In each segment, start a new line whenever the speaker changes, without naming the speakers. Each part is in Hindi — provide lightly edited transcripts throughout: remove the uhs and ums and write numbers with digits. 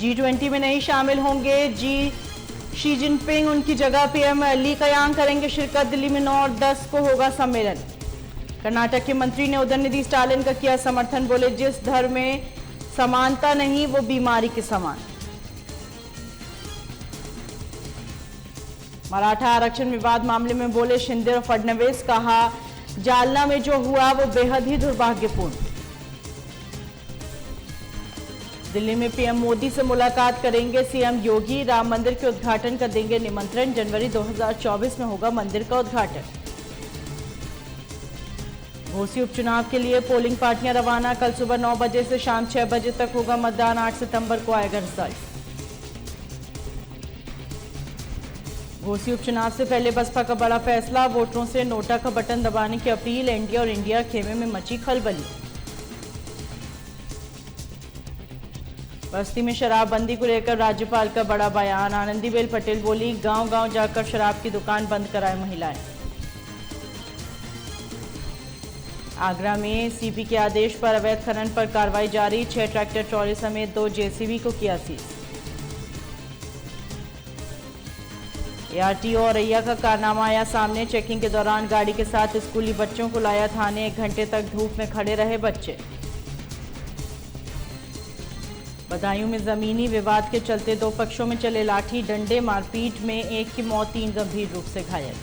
G20 में नहीं शामिल होंगे शी जिनपिंग, उनकी जगह पीएम ली कयांग करेंगे शिरकत। दिल्ली में 9 और 10 को होगा सम्मेलन। कर्नाटक के मंत्री ने उदयनिधि स्टालिन का किया समर्थन, बोले जिस धर्म में समानता नहीं वो बीमारी के समान। मराठा आरक्षण विवाद मामले में बोले शिंदे और फडणवीस, कहा जालना में जो हुआ वो बेहद ही दुर्भाग्यपूर्ण। दिल्ली में पीएम मोदी से मुलाकात करेंगे सीएम योगी। राम मंदिर के उद्घाटन का देंगे निमंत्रण। जनवरी 2024 में होगा मंदिर का उद्घाटन। घोसी उपचुनाव के लिए पोलिंग पार्टियां रवाना। कल सुबह 9 बजे से शाम 6 बजे तक होगा मतदान। 8 सितंबर को आएगा रिजल्ट। घोसी उपचुनाव से पहले बसपा का बड़ा फैसला, वोटरों से नोटा का बटन दबाने की अपील। एनडीए और इंडिया खेमे में मची खलबली। बस्ती में शराबबंदी को लेकर राज्यपाल का बड़ा बयान। आनंदीबेन पटेल बोली, गांव-गांव जाकर शराब की दुकान बंद कराए महिलाएं। आगरा में सीपी के आदेश पर अवैध खनन पर कार्रवाई जारी। 6 ट्रैक्टर ट्रॉली समेत 2 जेसीबी को किया सीज। एआरटीओ औरैया का कारनामा आया सामने। चेकिंग के दौरान गाड़ी के साथ स्कूली बच्चों को लाया थाने। 1 घंटे तक धूप में खड़े रहे बच्चे। बदायूं में जमीनी विवाद के चलते 2 पक्षों में चले लाठी डंडे। मारपीट में 1 की मौत, 3 गंभीर रूप से घायल।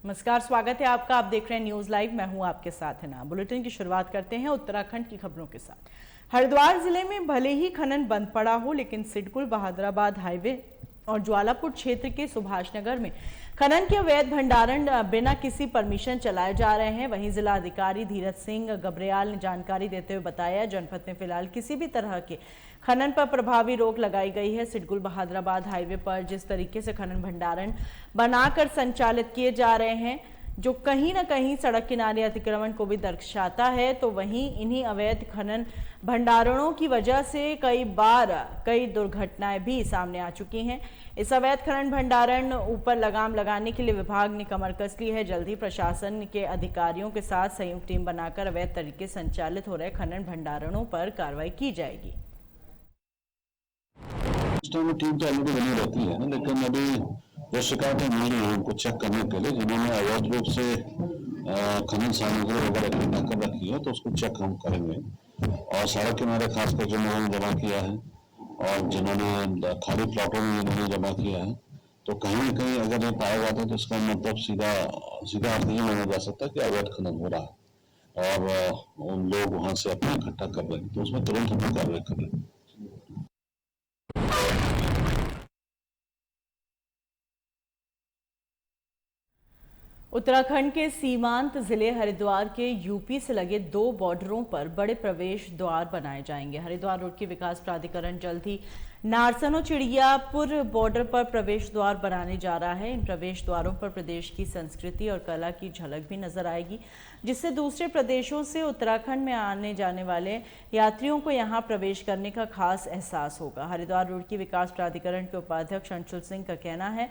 नमस्कार, स्वागत है आपका। आप देख रहे हैं न्यूज लाइव। मैं हूं आपके साथ है ना। बुलेटिन की शुरुआत करते हैं उत्तराखंड की खबरों के साथ। हरिद्वार जिले में भले ही खनन बंद पड़ा हो, लेकिन सिडकुल बहादुराबाद हाईवे और ज्वालापुर क्षेत्र के सुभाष नगर में खनन के अवैध भंडारण बिना किसी परमिशन चलाए जा रहे हैं। वहीं जिला अधिकारी धीरज सिंह गबरेयाल ने जानकारी देते हुए बताया, जनपद में फिलहाल किसी भी तरह के खनन पर प्रभावी रोक लगाई गई है। सिडकुल बहादुराबाद हाईवे पर जिस तरीके से खनन भंडारण बनाकर संचालित किए जा रहे हैं, जो कहीं ना कहीं सड़क किनारे अतिक्रमण को भी दर्शाता है, तो वहीं इन्हीं अवैध खनन भंडारणों की वजह से कई दुर्घटनाएं भी सामने आ चुकी हैं। इस अवैध खनन भंडारण ऊपर लगाम लगाने के लिए विभाग ने कमर कस ली है। जल्द ही प्रशासन के अधिकारियों के साथ संयुक्त टीम बनाकर अवैध तरीके से संचालित हो रहे खनन भंडारणों पर कार्रवाई की जाएगी।
टीम तो ऑलरेडी बनी रहती है, लेकिन अभी जो शिकायतें मिल रही हैं उनको चेक करने के लिए, जिन्होंने अवैध रूप से खनन सामग्री वगैरह इकट्ठा कर रखी है, तो उसको चेक हम करेंगे। और सड़क किनारे खासकर जिन्होंने जमा किया है और जिन्होंने खाली प्लॉटों में जिन्होंने जमा किया है, तो कहीं न कहीं अगर ये पाया जाता है तो इसका मतलब सीधा अर्थ ये माना जा सकता है कि अवैध खनन हो रहा है और उन लोग वहां से अपना इकट्ठा कर रहे हैं, तो उसमें तुरंत हम कार्रवाई कर रहे हैं।
उत्तराखंड के सीमांत जिले हरिद्वार के यूपी से लगे 2 बॉर्डरों पर बड़े प्रवेश द्वार बनाए जाएंगे। हरिद्वार रोड की विकास प्राधिकरण जल्द ही नारसन और चिड़ियापुर बॉर्डर पर प्रवेश द्वार बनाने जा रहा है। इन प्रवेश द्वारों पर प्रदेश की संस्कृति और कला की झलक भी नजर आएगी, जिससे दूसरे प्रदेशों से उत्तराखंड में आने जाने वाले यात्रियों को यहां प्रवेश करने का खास एहसास होगा। हरिद्वार रोड की विकास प्राधिकरण के उपाध्यक्ष अंशुल सिंह का कहना है,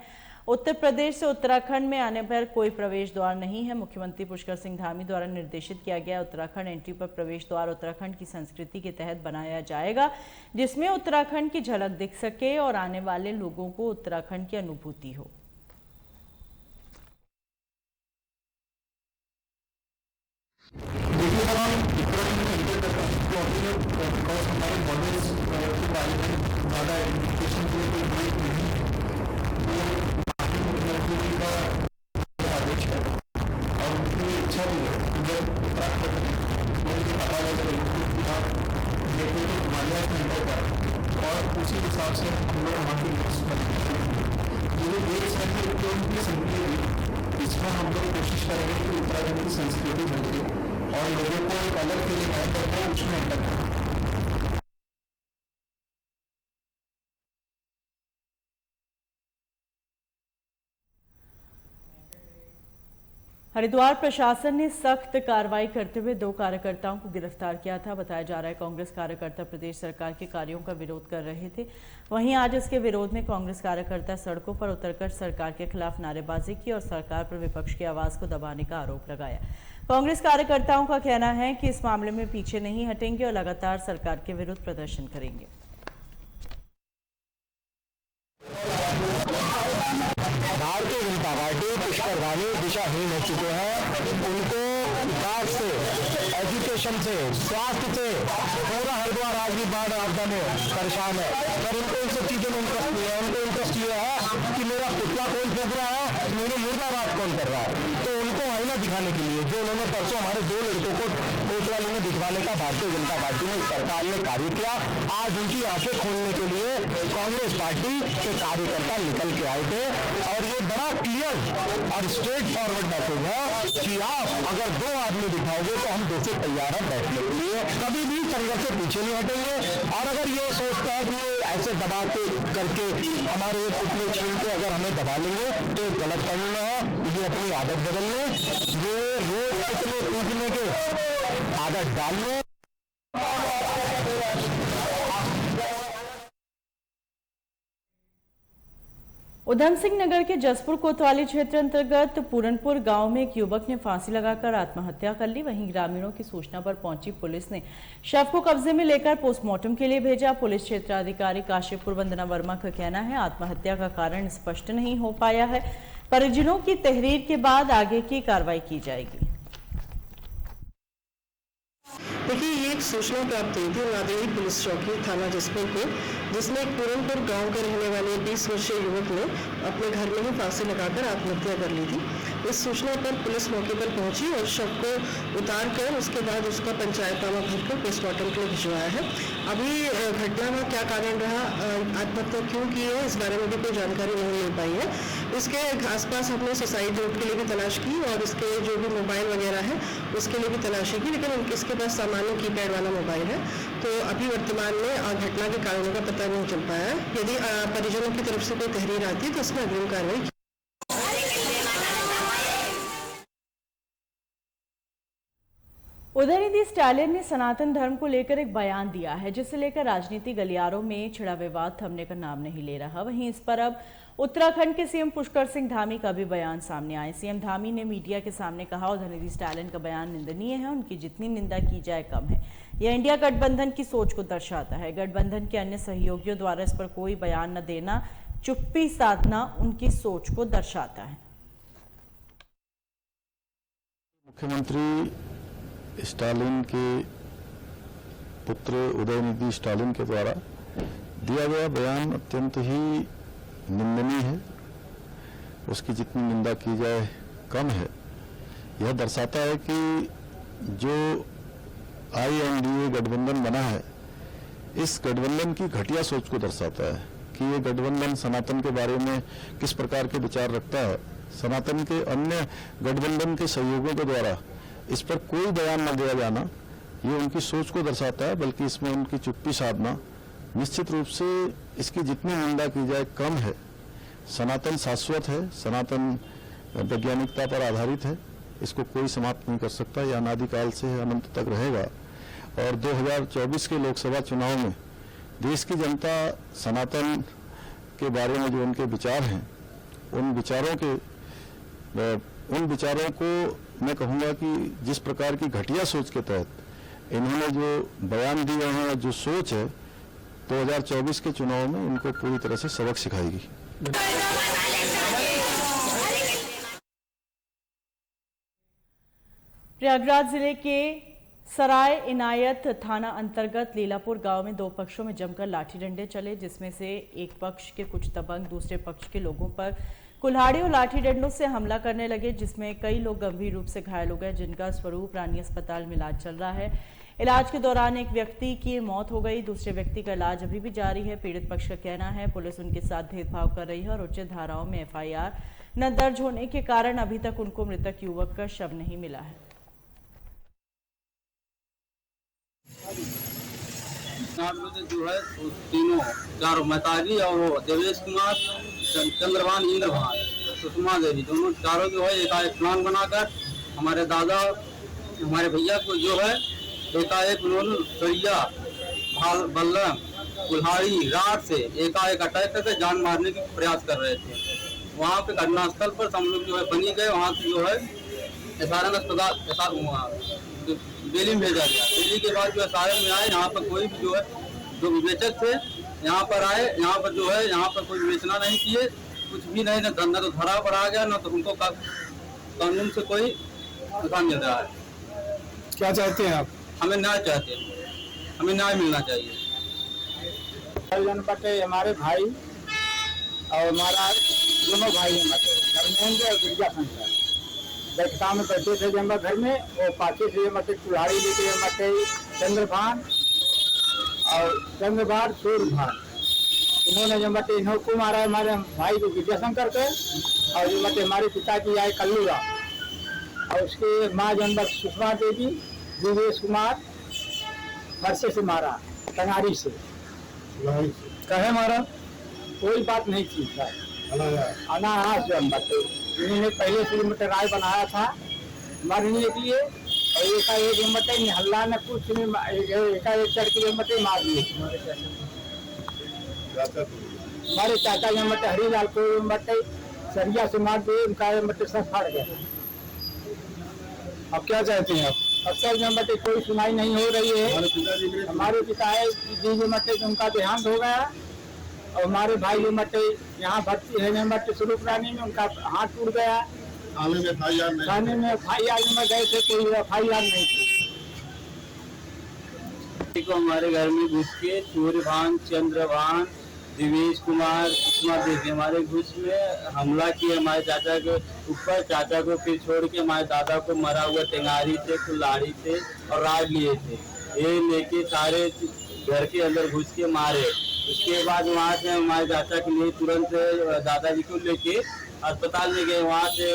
उत्तर प्रदेश से उत्तराखंड में आने पर कोई प्रवेश द्वार नहीं है। मुख्यमंत्री पुष्कर सिंह धामी द्वारा निर्देशित किया गया उत्तराखंड एंट्री पर प्रवेश द्वार उत्तराखंड की संस्कृति के तहत बनाया जाएगा, जिसमें उत्तराखंड की झलक दिख सके और आने वाले लोगों को उत्तराखंड की अनुभूति हो।
और उसी हिसाब से हम लोग वहाँ की लिस्ट बनाते हैं। ये देश है कि उनकी संख्या इसमें हम लोग कोशिश करेंगे कि उत्तराखंड की संस्कृति झलके और लोगों को एक अलग फीलिंग आए करके उसमें एंटर करें।
हरिद्वार प्रशासन ने सख्त कार्रवाई करते हुए 2 कार्यकर्ताओं को गिरफ्तार किया था। बताया जा रहा है कांग्रेस कार्यकर्ता प्रदेश सरकार के कार्यों का विरोध कर रहे थे। वहीं आज इसके विरोध में कांग्रेस कार्यकर्ता सड़कों पर उतरकर सरकार के खिलाफ नारेबाजी की और सरकार पर विपक्ष की आवाज को दबाने का आरोप लगाया। कांग्रेस कार्यकर्ताओं का कहना है कि इस मामले में पीछे नहीं हटेंगे और लगातार सरकार के विरुद्ध प्रदर्शन करेंगे।
भारतीय जनता पार्टी पुष्करवाणी दिशाहीन हो चुके हैं। उनको विकास से, एजुकेशन से, स्वास्थ्य से पूरा हरिद्वार आज भी बाढ़ आपदा में परेशान है। पर उनको इन सब चीजों में इंटरेस्ट नहीं है। उनको इंटरेस्ट ये है कि मेरा पुतला कौन फेंक रहा है, मेरे मुर्दाबाद कौन कर रहा है। तो उनको आईना दिखाने के लिए जो उन्होंने परसों हमारे 2 लड़कों को कोतवाली में दिखवाने का भारतीय जनता पार्टी ने, सरकार ने कार्य किया, आज उनकी आंखें खोलने के लिए कांग्रेस पार्टी के कार्यकर्ता निकल के आए थे। और ये बड़ा क्लियर और स्ट्रेट फॉरवर्ड मैसेज है कि आप अगर 2 आदमी दिखाओगे तो हम 2 से तैयार हैं बैठने के लिए। कभी भी संघर्ष से पीछे नहीं हटेंगे। और अगर ये सोचता है कि ऐसे दबा के करके हमारे पुतले छीन के अगर हमें दबा लेंगे तो गलत करना है। ये अपनी आदत बदल लें, ये रोज पुतले टूटने के आदत डाल लें।
उधम सिंह नगर के जसपुर कोतवाली क्षेत्र अंतर्गत पूरनपुर गांव में एक युवक ने फांसी लगाकर आत्महत्या कर ली। वहीं ग्रामीणों की सूचना पर पहुंची पुलिस ने शव को कब्जे में लेकर पोस्टमार्टम के लिए भेजा। पुलिस क्षेत्राधिकारी काशीपुर वंदना वर्मा का कहना है आत्महत्या का कारण स्पष्ट नहीं हो पाया है। परिजनों की तहरीर के बाद आगे की कार्रवाई की जाएगी।
देखिए, ये एक सूचना प्राप्त हुई थी नादेड़ी पुलिस चौकी थाना जसपुर को, जिसमें एक पूरनपुर गांव के रहने वाले 20 वर्षीय युवक ने अपने घर में ही फांसी लगाकर आत्महत्या कर ली थी। इस सूचना पर पुलिस मौके पर पहुंची और शव को उतार कर उसके बाद उसका पंचायतनामा भरकर पोस्टमार्टम के लिए भिजवाया है। अभी घटना का क्या कारण रहा, आत्महत्या क्यों की है, इस बारे में भी कोई जानकारी नहीं मिल पाई है। इसके आसपास हमने सुसाइड नोट के लिए भी तलाश की और इसके जो भी मोबाइल वगैरह है उसके लिए भी तलाशी की, लेकिन इसके पास सामान्य कीपैड वाला मोबाइल है। तो अभी वर्तमान में घटना के कारणों का पता नहीं चल पाया है। यदि परिजनों की तरफ से कोई तहरीर आती है तो उसमें अग्रिम कार्रवाई।
उदयनिधि स्टालिन ने सनातन धर्म को लेकर एक बयान दिया है, जिसे लेकर राजनीति गलियारों में छिड़ा विवाद थमने का नाम नहीं ले रहा। वहीं इस पर अब उत्तराखंड के सीएम पुष्कर सिंह धामी का भी बयान सामने आए। सीएम धामी ने मीडिया के सामने कहा उदयनिधि स्टालिन का बयान निंदनीय है, उनकी जितनी निंदा की जाए कम है। यह इंडिया गठबंधन की सोच को दर्शाता है। गठबंधन के अन्य सहयोगियों द्वारा इस पर कोई बयान न देना, चुप्पी साधना उनकी सोच को दर्शाता है।
मुख्यमंत्री स्टालिन के पुत्र उदयनिधि स्टालिन के द्वारा दिया गया बयान अत्यंत ही निंदनीय है। उसकी जितनी निंदा की जाए कम है। यह दर्शाता है कि जो INDA गठबंधन बना है, इस गठबंधन की घटिया सोच को दर्शाता है कि ये गठबंधन सनातन के बारे में किस प्रकार के विचार रखता है। सनातन के अन्य गठबंधन के सहयोगियों के द्वारा इस पर कोई बयान न दिया जाना, ये उनकी सोच को दर्शाता है, बल्कि इसमें उनकी चुप्पी साधना निश्चित रूप से इसकी जितनी निंदा की जाए कम है। सनातन शाश्वत है, सनातन वैज्ञानिकता पर आधारित है, इसको कोई समाप्त नहीं कर सकता। यह अनादिकाल से अनंत तक रहेगा। और 2024 के लोकसभा चुनाव में देश की जनता सनातन के बारे में जो उनके विचार हैं, उन विचारों को मैं कहूँगा कि जिस प्रकार की घटिया सोच के तहत इन्होंने जो बयान दिए हैं, जो सोच है, 2024 के चुनाव में इनको पूरी तरह से सबक सिखाएगी।
प्रयागराज जिले के सराय इनायत थाना अंतर्गत लीलापुर गांव में 2 पक्षों में जमकर लाठी डंडे चले, जिसमें से एक पक्ष के कुछ दबंग दूसरे पक्ष के लोगों पर कुल्हाड़ी और लाठी डंडों से हमला करने लगे, जिसमें कई लोग गंभीर रूप से घायल हो गए, जिनका स्वरूप रानी अस्पताल में इलाज चल रहा है। इलाज के दौरान एक व्यक्ति की मौत हो गई, दूसरे व्यक्ति का इलाज अभी भी जारी है। पीड़ित पक्ष का कहना है पुलिस उनके साथ भेदभाव कर रही है और उचित धाराओं में FIR न दर्ज होने के कारण अभी तक उनको मृतक युवक का शव नहीं मिला है।
जो है तीनों चारों महताजी और वो देवेश कुमार, चंद्रभान, इंद्रभान, सुषमा देवी, दोनों चारों जो है एकाएक प्लान बनाकर हमारे दादा हमारे भैया को जो है एकाएक उन्होंने सरिया बल्लम कुल्हाड़ी रात से एकाएक अटैक करके जान मारने के प्रयास कर रहे थे। वहाँ पे घटनास्थल पर हम लोग जो है बनी गए। वहाँ से जो है SRN अस्पताल बेली में भेजा गया। बेली के बाद जो है SRN में आए, यहाँ पर कोई भी जो है जो विवेचक थे यहाँ पर आए, यहाँ पर जो है यहाँ पर कोई विवेचना नहीं किए, कुछ भी नहीं, न तो धरा पर आ गया, न तो उनको कानून से कोई सुधार मिल रहा है।
क्या चाहते हैं आप?
हमें न्याय चाहते हैं, हमें न्याय मिलना चाहिए।
हमारे भाई और हमारा दोनों भाई धर्मेंद्र और गिरजा शंकर बैठका में बैठे थे जब घर में, वो पाछे से कुल्हाड़ी लेके चंद्रभान और चंद्रभान सूर्यभान, इन्होंने जब इनको मारा हमारे भाई को गिरजा शंकर के, और जब हमारे पिता की आए कल्लूरा और उसके माँ जनवर सुषमा देवी, दिवेश कुमार फरसे से मारा, टंगारी से कहे मारा, कोई बात नहीं थी सर, अनायास जो इन्होंने पहले से राय बनाया था मरने के लिए, और एकाएक हल्ला न कुछ एकाएक चढ़ के मार दिए। हमारे चाचा हरिलाल को सरिया से मार दिए, उनका सब फाड़ गया। अब क्या चाहते हैं आप? अक्सर कोई सुनाई नहीं हो रही है। हमारे पिता है जी उनका देहांत हो गया, और हमारे भाई यहाँ भर्ती है स्वरूप रानी में, उनका हाथ टूट गया। थाने में FIR में गए थे, कोई FIR नहीं थी।
को हमारे घर में घुस के सूर्यभान, चंद्रभान, दिवेश कुमार, सुषमा देवी हमारे घुस में हमला किया हमारे चाचा के ऊपर। चाचा को फिर छोड़ के हमारे दादा को मरा हुआ टेंगारी से, कुल्हाड़ी से और राज लिए थे। ये लेके सारे घर के अंदर घुस के मारे। उसके बाद वहाँ से हमारे चाचा के लिए तुरंत दादाजी को लेके अस्पताल में गए। वहाँ से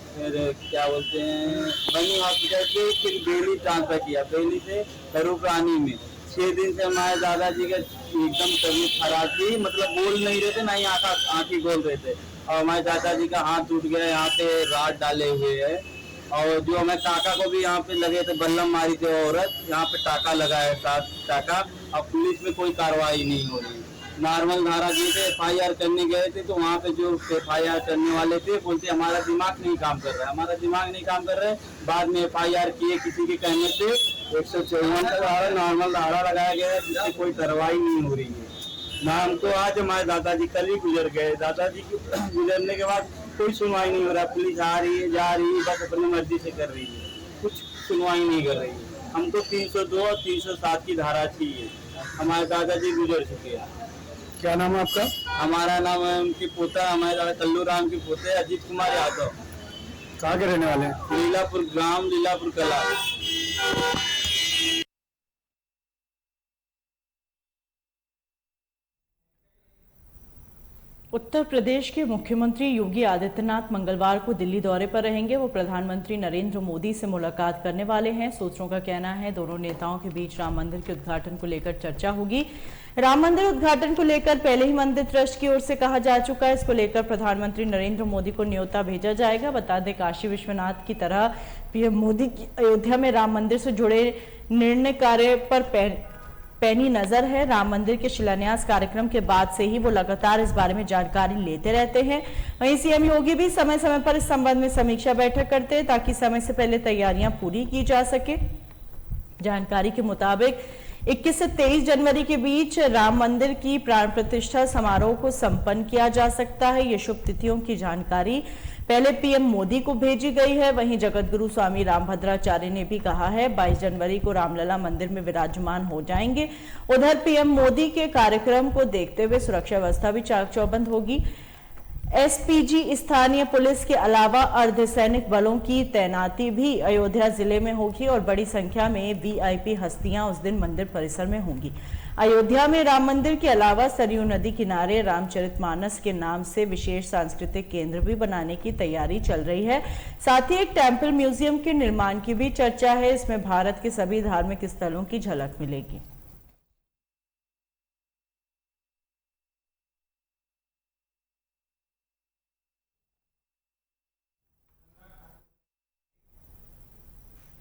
फिर क्या बोलते हैं बनी हॉस्पिटल के फिर बेली ट्रांसफर किया, बेली से स्वरूप रानी में। 6 दिन से हमारे दादाजी का एकदम तबीयत खराब थी, मतलब बोल नहीं रहे थे, ना ही आँखें खोल रहे थे। और हमारे चाचा जी का हाथ टूट गया, यहाँ पे राड डाले हुए है। और जो हमारे टाका को भी यहाँ पे लगे थे, बल्लम मारी थे औरत, यहाँ पे टाका लगा है 7 टाका। अब पुलिस में कोई कार्रवाई नहीं हो रही। नॉर्मल धारा दिए थे, FIR करने गए थे, तो वहाँ पे जो FIR करने वाले थे बोलते हमारा दिमाग नहीं काम कर रहा है, हमारा दिमाग नहीं काम कर रहा है। बाद में FIR किए किसी के कहने से 154 का धारा नॉर्मल धारा लगाया गया है, जिससे कोई कार्रवाई नहीं हो रही है। ना हमको आज हमारे दादाजी कल ही गुजर गए। दादाजी गुजरने के बाद कोई सुनवाई नहीं हो रहा। पुलिस आ रही है, जा रही है, बस अपनी मर्जी से कर रही है, कुछ सुनवाई नहीं कर रही है। हमको 302 और 307 की धारा चाहिए। हमारे दादाजी गुजर चुके हैं।
क्या नाम है आपका?
हमारा नाम है उनकी पोता, हमारे दादा कल्लू राम के पोते अजीत कुमार यादव।
कहाँ के रहने वाले हैं?
लीलापुर ग्राम, लीलापुर कला।
उत्तर प्रदेश के मुख्यमंत्री योगी आदित्यनाथ मंगलवार को दिल्ली दौरे पर रहेंगे। वो प्रधानमंत्री नरेंद्र मोदी से मुलाकात करने वाले हैं। सूत्रों का कहना है दोनों नेताओं के बीच राम मंदिर के उद्घाटन को लेकर चर्चा होगी। राम मंदिर उद्घाटन को लेकर पहले ही मंदिर ट्रस्ट की ओर से कहा जा चुका है। इसको लेकर प्रधानमंत्री नरेंद्र मोदी को न्योता भेजा जाएगा। बता दें काशी विश्वनाथ की तरह पीएम मोदी की अयोध्या में राम मंदिर से जुड़े निर्णय कार्य पर पैनी नजर है। राम मंदिर के शिलान्यास कार्यक्रम के बाद से ही वो लगातार इस बारे में जानकारी लेते रहते हैं। वहीं सीएम योगी भी समय समय पर इस संबंध में समीक्षा बैठक करते हैं ताकि समय से पहले तैयारियां पूरी की जा सके। जानकारी के मुताबिक 21 से 23 जनवरी के बीच राम मंदिर की प्राण प्रतिष्ठा समारोह को संपन्न किया जा सकता है। ये शुभ तिथियों की जानकारी पहले पीएम मोदी को भेजी गई है। वहीं जगतगुरु स्वामी रामभद्राचार्य ने भी कहा है 22 जनवरी को रामलला मंदिर में विराजमान हो जाएंगे। उधर पीएम मोदी के कार्यक्रम को देखते हुए सुरक्षा व्यवस्था भी चाक चौबंद होगी। एसपीजी स्थानीय पुलिस के अलावा अर्धसैनिक बलों की तैनाती भी अयोध्या जिले में होगी और बड़ी संख्या में वीआईपी हस्तियां उस दिन मंदिर परिसर में होंगी। अयोध्या में राम मंदिर के अलावा सरयू नदी किनारे रामचरितमानस के नाम से विशेष सांस्कृतिक केंद्र भी बनाने की तैयारी चल रही है। साथ ही एक टेंपल म्यूजियम के निर्माण की भी चर्चा है। इसमें भारत के सभी धार्मिक स्थलों की झलक मिलेगी।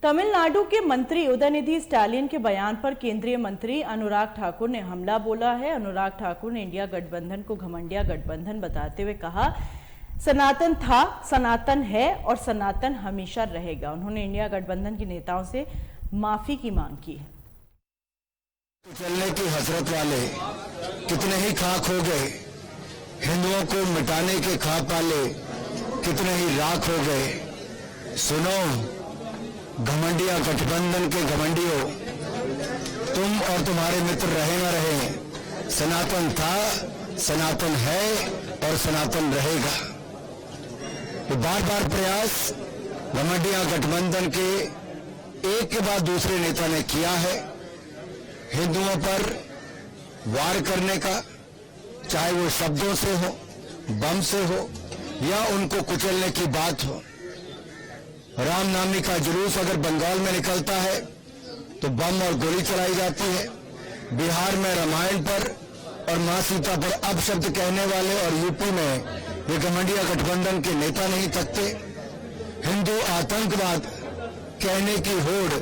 तमिलनाडु के मंत्री उदयनिधि स्टालिन के बयान पर केंद्रीय मंत्री अनुराग ठाकुर ने हमला बोला है। अनुराग ठाकुर ने इंडिया गठबंधन को घमंडिया गठबंधन बताते हुए कहा, सनातन था, सनातन है और सनातन हमेशा रहेगा। उन्होंने इंडिया गठबंधन के नेताओं से माफी की मांग की है।
चलने की हसरत वाले कितने ही खाक हो गए, हिंदुओं को मिटाने के खाक वाले कितने ही राख हो गए। सुनो घमंडिया गठबंधन के घमंडियों, तुम और तुम्हारे मित्र रहे न रहे, सनातन था, सनातन है और सनातन रहेगा। तो बार बार प्रयास घमंडिया गठबंधन के एक के बाद दूसरे नेता ने किया है हिंदुओं पर वार करने का, चाहे वो शब्दों से हो, बम से हो या उनको कुचलने की बात हो। राम नामी का जुलूस अगर बंगाल में निकलता है तो बम और गोली चलाई जाती है। बिहार में रामायण पर और मां सीता पर अपशब्द कहने वाले और यूपी में ये घमंडिया गठबंधन के नेता नहीं थकते। हिंदू आतंकवाद कहने की होड़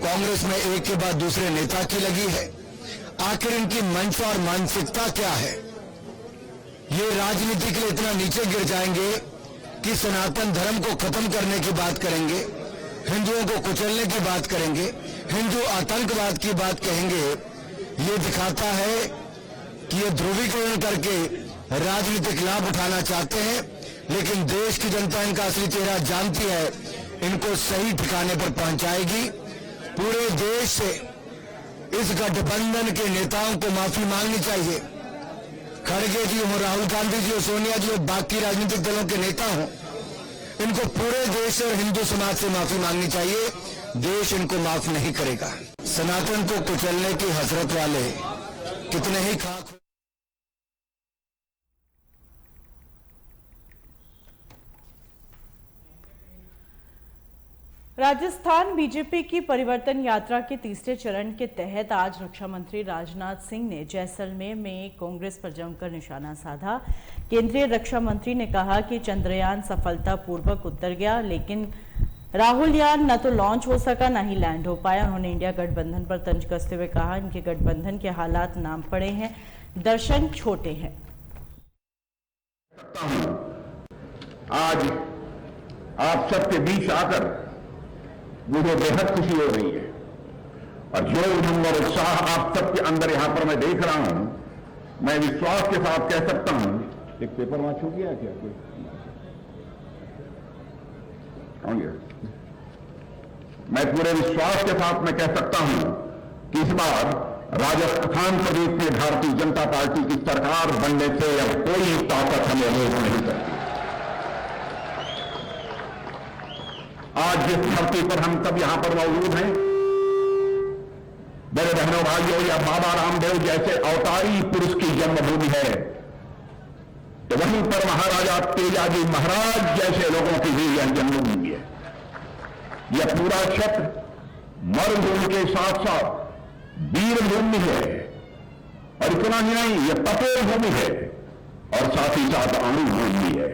कांग्रेस में एक के बाद दूसरे नेता की लगी है। आखिर इनकी मंशा और मानसिकता क्या है? ये राजनीति के लिए इतना नीचे गिर जाएंगे कि सनातन धर्म को खत्म करने की बात करेंगे, हिंदुओं को कुचलने की बात करेंगे, हिंदू आतंकवाद की बात कहेंगे। ये दिखाता है कि ये ध्रुवीकरण करके राजनीतिक लाभ उठाना चाहते हैं, लेकिन देश की जनता इनका असली चेहरा जानती है, इनको सही ठिकाने पर पहुंचाएगी। पूरे देश से इस गठबंधन के नेताओं को माफी मांगनी चाहिए। खड़गे जी हो, राहुल गांधी जी हो, सोनिया जी हो, बाकी राजनीतिक दलों के नेता हो, इनको पूरे देश और हिंदू समाज से माफी मांगनी चाहिए। देश इनको माफ नहीं करेगा। सनातन को कुचलने की हसरत वाले कितने ही खाक।
राजस्थान बीजेपी की परिवर्तन यात्रा के तीसरे चरण के तहत आज रक्षा मंत्री राजनाथ सिंह ने जैसलमेर में कांग्रेस पर जमकर निशाना साधा। केंद्रीय रक्षा मंत्री ने कहा कि चंद्रयान सफलतापूर्वक उतर गया, लेकिन राहुल यान न तो लॉन्च हो सका न ही लैंड हो पाया। उन्होंने इंडिया गठबंधन पर तंज कसते हुए कहा, इनके गठबंधन के हालात नाम पड़े हैं, दर्शन छोटे हैं।
आज आप सबके बीच आकर मुझे बेहद खुशी हो रही है और जो उमंग और उत्साह आप सबके अंदर यहां पर मैं देख रहा हूं, मैं विश्वास के साथ कह सकता हूं। एक पेपर वहां छू गया क्या कोई? मैं पूरे विश्वास के साथ मैं कह सकता हूं कि इस बार राजस्थान प्रदेश में भारतीय जनता पार्टी की सरकार बनने से अब कोई ताकत हमें रोक नहीं सकती। आज जिस धरती पर हम सब यहां पर मौजूद हैं, मेरे बहनों भाइयों, या बाबा रामदेव जैसे अवतारी पुरुष की जन्मभूमि है, तो वहीं पर महाराजा तेजाजी महाराज जैसे लोगों की भी यह जन्मभूमि है। यह पूरा क्षेत्र मरुभूमि के साथ साथ वीरभूमि है, और इतना ही नहीं, यह तपोर भूमि है और साथ ही साथ अणुभूमि है।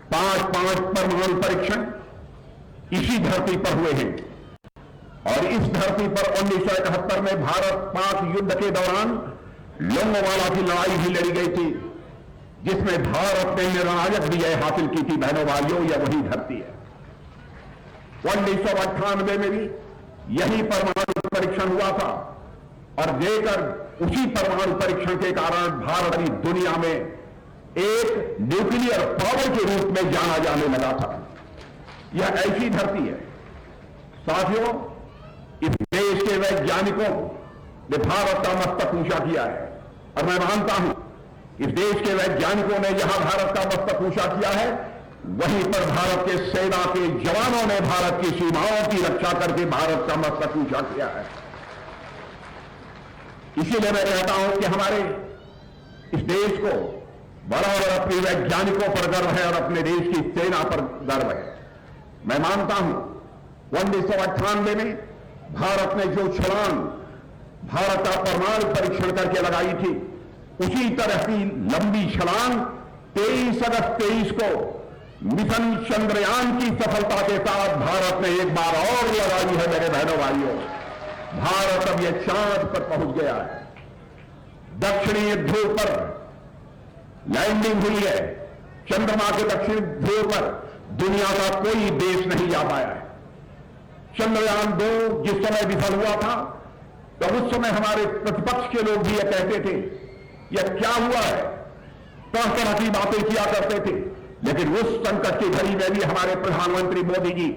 5 परमाणु परीक्षण इसी धरती पर हुए हैं, और इस धरती पर 1971 में भारत पाक युद्ध के दौरान लोंगोवाला की लड़ाई भी लड़ी गई थी, जिसमें भारत ने निर्णायक विजय हासिल की थी। बहनों भाइयों, यह वही धरती है। 1998 में भी यही परमाणु परीक्षण हुआ था, और देकर उसी परमाणु परीक्षण के कारण भारत दुनिया में एक न्यूक्लियर पावर के रूप में जाना जाने लगा था। यह ऐसी धरती है साथियों, इस देश के वैज्ञानिकों ने भारत का मस्तक ऊंचा किया है, और मैं मानता हूं इस देश के वैज्ञानिकों ने जहां भारत का मस्तक ऊंचा किया है, वहीं पर भारत के सेना के जवानों ने भारत की सीमाओं की रक्षा करके भारत का मस्तक ऊंचा किया है। इसीलिए मैं कहता हूं कि हमारे इस देश को बराबर अपने वैज्ञानिकों पर गर्व है और अपने देश की सेना पर गर्व है। मैं मानता हूं 1998 में भारत ने जो छलांग भारत का परमाणु परीक्षण करके लगाई थी, उसी तरह की लंबी छलांग 23 अगस्त 23 को मिशन चंद्रयान की सफलता के साथ भारत ने एक बार और लगाई है। मेरे बहनों भाइयों, भारत अब यह चांद पर पहुंच गया है। दक्षिणी ध्रुव पर लैंडिंग हुई है। चंद्रमा के दक्षिण ध्रुव पर दुनिया का कोई देश नहीं जा पाया है। चंद्रयान 2 जिस समय विफल हुआ था, तो उस समय हमारे प्रतिपक्ष के लोग भी यह कहते थे, यह क्या हुआ है, तरह तरह की बातें किया करते थे। लेकिन उस संकट की घड़ी में भी हमारे प्रधानमंत्री मोदी जी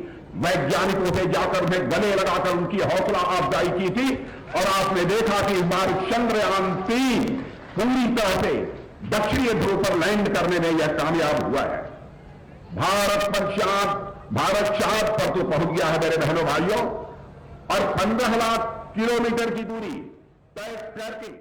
वैज्ञानिकों से जाकर उन्हें गले लगाकर उनकी हौसला अफजाई की थी। और आपने देखा कि इस बार चंद्रयान 3 पूरी तरह से दक्षिणी ध्रुव पर लैंड करने में यह कामयाब हुआ है। भारत चांद पर तो पहुंच गया है मेरे बहनों भाइयों, और 15 लाख किलोमीटर की दूरी तय करके।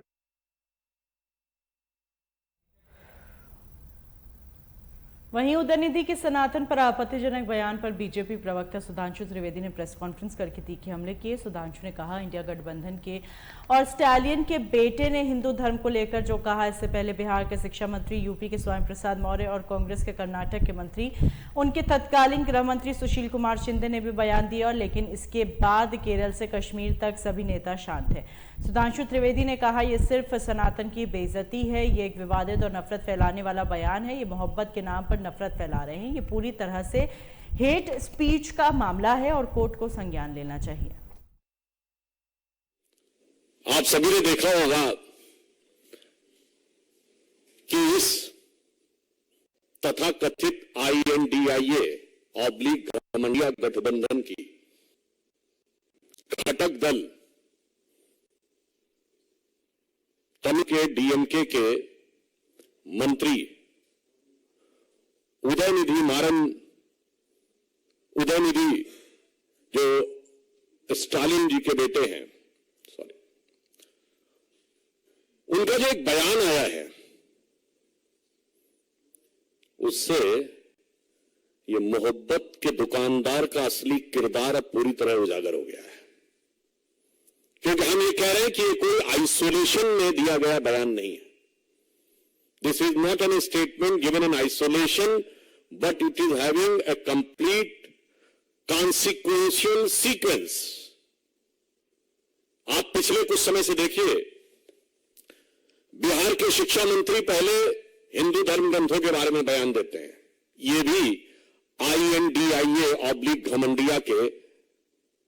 वहीं उदयनिधि के सनातन पर आपत्तिजनक बयान पर बीजेपी प्रवक्ता सुधांशु त्रिवेदी ने प्रेस कॉन्फ्रेंस करके तीखे हमले किए। सुधांशु ने कहा, इंडिया गठबंधन के और स्टालिन के बेटे ने हिंदू धर्म को लेकर जो कहा, इससे पहले बिहार के शिक्षा मंत्री, यूपी के स्वामी प्रसाद मौर्य और कांग्रेस के कर्नाटक के मंत्री, उनके तत्कालीन गृह मंत्री सुशील कुमार शिंदे ने भी बयान दिया। लेकिन इसके बाद केरल से कश्मीर तक सभी नेता शांत थे। सुधांशु त्रिवेदी ने कहा, यह सिर्फ सनातन की बेइज्जती है, ये एक विवादित और नफरत फैलाने वाला बयान है। ये मोहब्बत के नाम पर नफरत फैला रहे हैं। ये पूरी तरह से हेट स्पीच का मामला है और कोर्ट को संज्ञान लेना चाहिए।
आप सभी ने देखा होगा कि इस तथाकथित INDIA ऑब्लिक घमंडिया गठबंधन की घटक दल तमिल के DMK के मंत्री उदयनिधि जो स्टालिन जी के बेटे हैं, उनका जो एक बयान आया है, उससे ये मोहब्बत के दुकानदार का असली किरदार अब पूरी तरह उजागर हो गया है। क्योंकि हम ये कह रहे हैं कि ये कोई आइसोलेशन में दिया गया बयान नहीं है। This is not a statement given in isolation, but it is having a complete consequential sequence. आप पिछले कुछ समय से देखिए, बिहार के शिक्षा मंत्री पहले हिंदू धर्म ग्रंथों के बारे में बयान देते हैं, ये भी INDIA ऑब्लिक घमंडिया के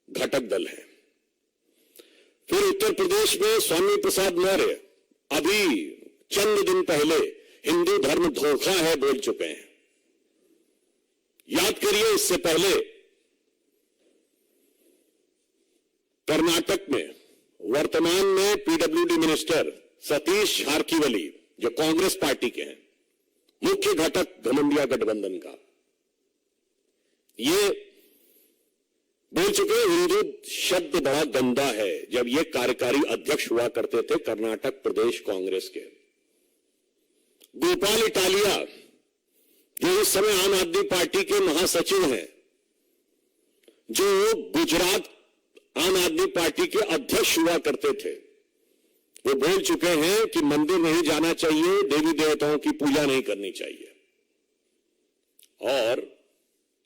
घटक दल है। फिर उत्तर प्रदेश में स्वामी प्रसाद मौर्य अभी चंद दिन पहले हिंदू धर्म धोखा है बोल चुके हैं। याद करिए, इससे पहले कर्नाटक में वर्तमान में PWD मिनिस्टर सतीश जारकिहोली, जो कांग्रेस पार्टी के हैं, मुख्य घटक घमंडिया गठबंधन का, ये बोल चुके हैं हिंदू शब्द बड़ा गंदा है, जब ये कार्यकारी अध्यक्ष हुआ करते थे कर्नाटक प्रदेश कांग्रेस के। गोपाल इटालिया, जो इस समय आम आदमी पार्टी के महासचिव हैं, जो गुजरात आम आदमी पार्टी के अध्यक्ष हुआ करते थे, वो बोल चुके हैं कि मंदिर नहीं जाना चाहिए, देवी देवताओं की पूजा नहीं करनी चाहिए। और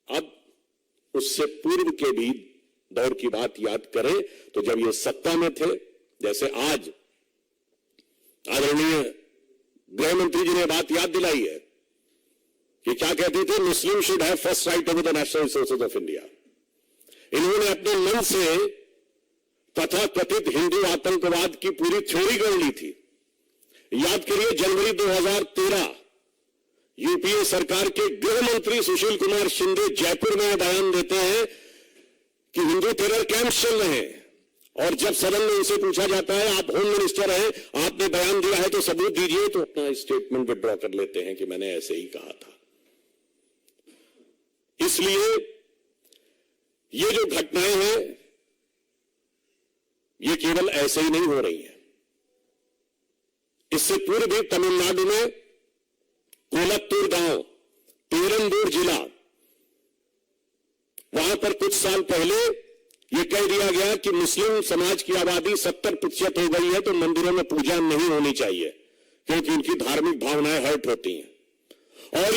अब उससे पूर्व के भी दौर की बात याद करें तो जब ये सत्ता में थे, जैसे आज आदरणीय गृह मंत्री जी ने बात याद दिलाई है कि क्या कहते थे, मुस्लिम should have first right over the national resources of India. इन्होंने अपने मन से तथाकथित हिंदू आतंकवाद की पूरी थ्योरी कर ली थी। याद करिए, जनवरी 2013 यूपीए सरकार के गृह मंत्री सुशील कुमार शिंदे जयपुर में बयान देते हैं कि हिंदू टेरर कैंप चल रहे हैं और जब सदन में उनसे पूछा जाता है आप होम मिनिस्टर हैं, आपने बयान दिया है तो सबूत दीजिए, तो अपना स्टेटमेंट विड्रॉ कर लेते हैं कि मैंने ऐसे ही कहा था। इसलिए ये जो घटनाएं हैं ये केवल ऐसे ही नहीं हो रही हैं। इससे पूर्व भी तमिलनाडु में कोलत्तूर गांव, पेरंबूर जिला, वहां पर कुछ साल पहले यह कह दिया गया कि मुस्लिम समाज की आबादी 70% हो गई है तो मंदिरों में पूजा नहीं होनी चाहिए क्योंकि उनकी धार्मिक भावनाएं हर्ट होती हैं। और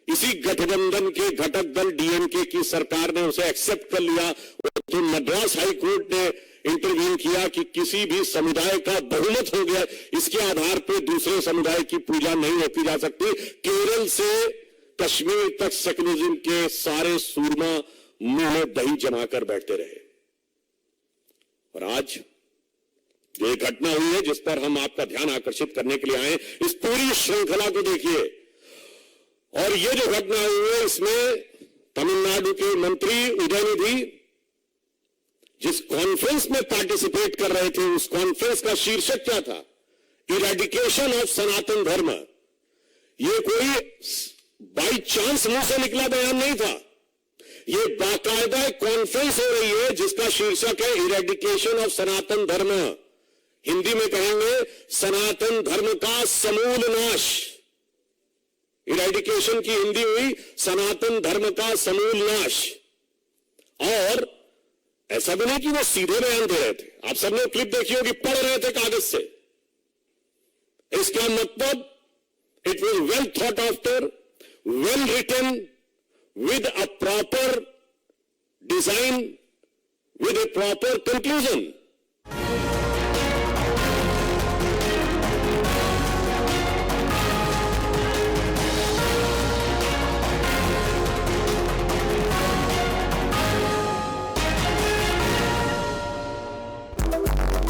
इसी गठबंधन के घटक दल डीएमके की सरकार ने उसे एक्सेप्ट कर लिया। तो मद्रास हाई कोर्ट ने इंटरव्यू किया कि किसी भी समुदाय का बहुमत हो गया, इसके आधार पर दूसरे समुदाय की पूजा नहीं रोकी जा सकती। केरल से कश्मीर तक सेकुलरिज्म के सारे सूरमा मुंह में दही जमाकर बैठते रहे। और आज जो एक घटना हुई है जिस पर हम आपका ध्यान आकर्षित करने के लिए आए, इस पूरी श्रृंखला को देखिए। और ये जो घटना हुई है इसमें तमिलनाडु के मंत्री उदयनिधि जिस कॉन्फ्रेंस में पार्टिसिपेट कर रहे थे, उस कॉन्फ्रेंस का शीर्षक क्या था? इरेडिकेशन ऑफ सनातन धर्म। ये कोई बाई चांस मुंह से निकला बयान नहीं था, ये बाकायदा कॉन्फ्रेंस हो रही है जिसका शीर्षक है इरेडिकेशन ऑफ सनातन धर्म। हिंदी में कहेंगे सनातन धर्म का समूल नाश। इरेडिकेशन की हिंदी हुई सनातन धर्म का समूल नाश। और ऐसा भी नहीं कि वो सीधे बयान दे रहे थे, आप सबने क्लिप देखी होगी, पढ़ रहे थे कागज से। इसका मतलब it was well thought after, well written, with a proper design, with a proper conclusion.